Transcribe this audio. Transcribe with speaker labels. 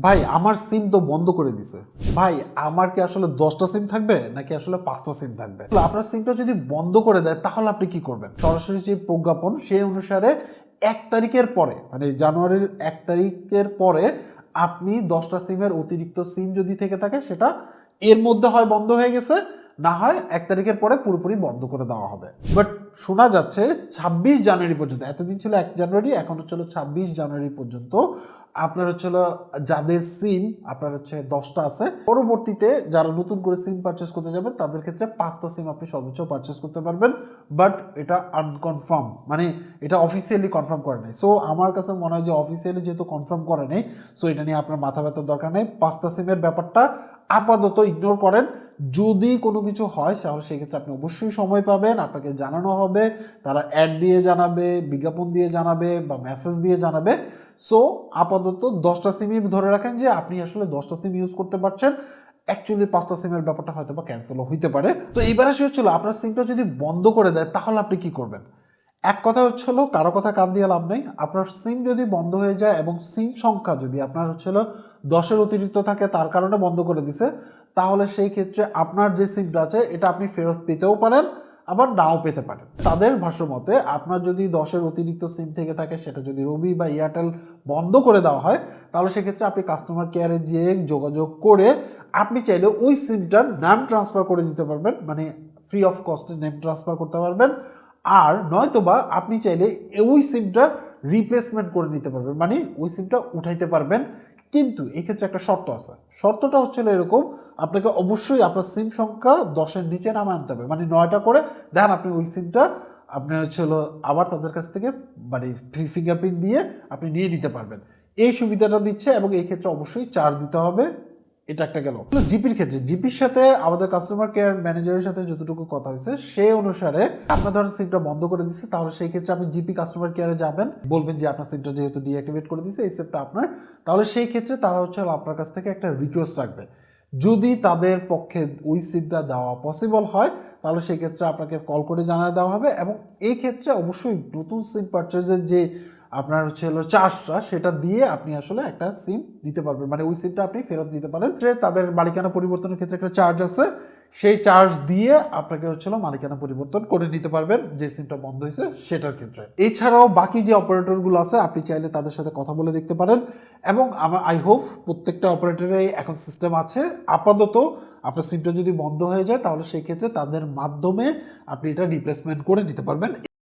Speaker 1: ভাই আমার সিম তো বন্ধ করে দিছে। ভাই আমার কি আসলে 10টা সিম থাকবে নাকি আসলে 5টা সিম থাকবে? আপনার সিমটা যদি বন্ধ করে দেয় তাহলে আপনি কি করবেন? সরাসরি যে প্রজ্ঞাপন সেই অনুসারে 1 তারিখের পরে মানে জানুয়ারির 1 তারিখের পরে আপনি 10টা সিমের অতিরিক্ত সিম যদি থেকে থাকে সেটা এর মধ্যে হয় বন্ধ হয়ে গেছে, না হয় 1 তারিখের পরে পুরোপুরি বন্ধ করে দেওয়া হবে। বাট শোনা যাচ্ছে 26 জানুয়ারি পর্যন্ত, এতদিন ছিল 1 জানুয়ারি, এখন হচ্ছে 26 জানুয়ারি পর্যন্ত আপনার হচ্ছে যাদের সিম আপনার হচ্ছে 10টা আছে, পরবর্তীতে যারা নতুন করে সিম পারচেস করতে যাবেন তাদের ক্ষেত্রে 5টা সিম আপনি সর্বোচ্চ পারচেস করতে পারবেন। বাট এটা আনকনফার্ম, মানে এটা অফিসিয়ালি কনফার্ম করে নাই। সো আমার কাছে মনে হয় যে অফিসিয়ালি যেহেতু কনফার্ম করে নেই, সো এটা নিয়ে আপনার মাথা ব্যথার দরকার নেই। 5টা সিমের ব্যাপারটা আপাতত ইগনোর করেন। যদি কোনো কিছু হয় তাহলে সেক্ষেত্রে আপনি অবশ্যই সময় পাবেন, আপনাকে জানানো হবে, তারা অ্যাড দিয়ে জানাবে, বিজ্ঞাপন দিয়ে জানাবে বা মেসেজ দিয়ে জানাবে। সো আপাতত 10টা সিমই ধরে রাখেন যে আপনি আসলে 10টা সিম ইউজ করতে পারছেন। অ্যাকচুয়ালি 5টা সিমের ব্যাপারটা হয়তো বা ক্যান্সেলও হইতে পারে। তো এইবার আসে হচ্ছিল আপনার সিমটা যদি বন্ধ করে দেয় তাহলে আপনি কি করবেন? এক কথা হচ্ছিল কারো কথা কান দিয়ে লাভ নেই। আপনার সিম যদি বন্ধ হয়ে যায় এবং সিম সংখ্যা যদি আপনার হচ্ছিল 10-এর অতিরিক্ত থাকে, তার কারণে বন্ধ করে দিছে, তাহলে সেই ক্ষেত্রে আপনার যে সিমটা আছে এটা আপনি ফেরত পেতেও পারেন, আবার নাও পেতে পারেন। তাদের ভাষ্য মতে আপনার যদি 10-এর অতিরিক্ত সিম থেকে থাকে, সেটা যদি রবি বা এয়ারটেল বন্ধ করে দেওয়া হয়, তাহলে সেক্ষেত্রে আপনি কাস্টমার কেয়ারে যেয়ে যোগাযোগ করে আপনি চাইলে ওই সিমটার নাম ট্রান্সফার করে দিতে পারবেন, মানে ফ্রি অফ কস্টে নেম ট্রান্সফার করতে পারবেন। আর নয়তোবা আপনি চাইলে ওই সিমটা রিপ্লেসমেন্ট করে নিতে পারবেন, মানে ওই সিমটা উঠাইতে পারবেন। কিন্তু এক্ষেত্রে একটা শর্ত আছে। শর্তটা হচ্ছে এরকম, আপনাকে অবশ্যই আপনার সিম সংখ্যা 10-এর নিচে নামে আনতে হবে, মানে 9টা করে দেন আপনি ওই সিমটা আপনার হচ্ছে আবার তাদের কাছ থেকে মানে ফিঙ্গারপ্রিন্ট দিয়ে আপনি নিয়ে নিতে পারবেন। এই সুবিধাটা দিচ্ছে এবং এই ক্ষেত্রে অবশ্যই চার্জ দিতে হবে। এটা একটা গেল। জিপির ক্ষেত্রে, জিপির সাথে আমাদের কাস্টমার কেয়ার ম্যানেজারের সাথে যতটুকু কথা হয়েছে সেই অনুসারে আপনার ধরেন সিমটা বন্ধ করে দিচ্ছে, তাহলে সেই ক্ষেত্রে আপনি জিপি কাস্টমার কেয়ারে যাবেন, বলবেন যে আপনার সিমটা যেহেতু ডিঅ্যাক্টিভেট করে দিচ্ছে, এই সিমটা আপনার, তাহলে সেই ক্ষেত্রে তারা হচ্ছে আপনার কাছ থেকে একটা রিকোয়েস্ট রাখবে। যদি তাদের পক্ষে ওই সিমটা দেওয়া পসিবল হয় তাহলে সেই ক্ষেত্রে আপনাকে কল করে জানিয়ে দেওয়া হবে এবং এই ক্ষেত্রে অবশ্যই নতুন সিম পারচেজের যে আপনার হচ্ছে চার্জটা সেটা দিয়ে আপনি আসলে একটা সিম দিতে পারবেন, মানে ওই সিমটা আপনি ফেরত দিতে পারেন। তাদের মালিকানা পরিবর্তনের ক্ষেত্রে একটা চার্জ আছে, সেই চার্জ দিয়ে আপনাকে হচ্ছে মালিকানা পরিবর্তন করে নিতে পারবেন যে সিমটা বন্ধ হয়েছে সেটার ক্ষেত্রে। এছাড়াও বাকি যে অপারেটরগুলো আছে আপনি চাইলে তাদের সাথে কথা বলে দেখতে পারেন এবং আই হোপ প্রত্যেকটা অপারেটরে এখন সিস্টেম আছে। আপাতত আপনার সিমটা যদি বন্ধ হয়ে যায় তাহলে সেই ক্ষেত্রে তাদের মাধ্যমে আপনি এটা রিপ্লেসমেন্ট করে নিতে পারবেন।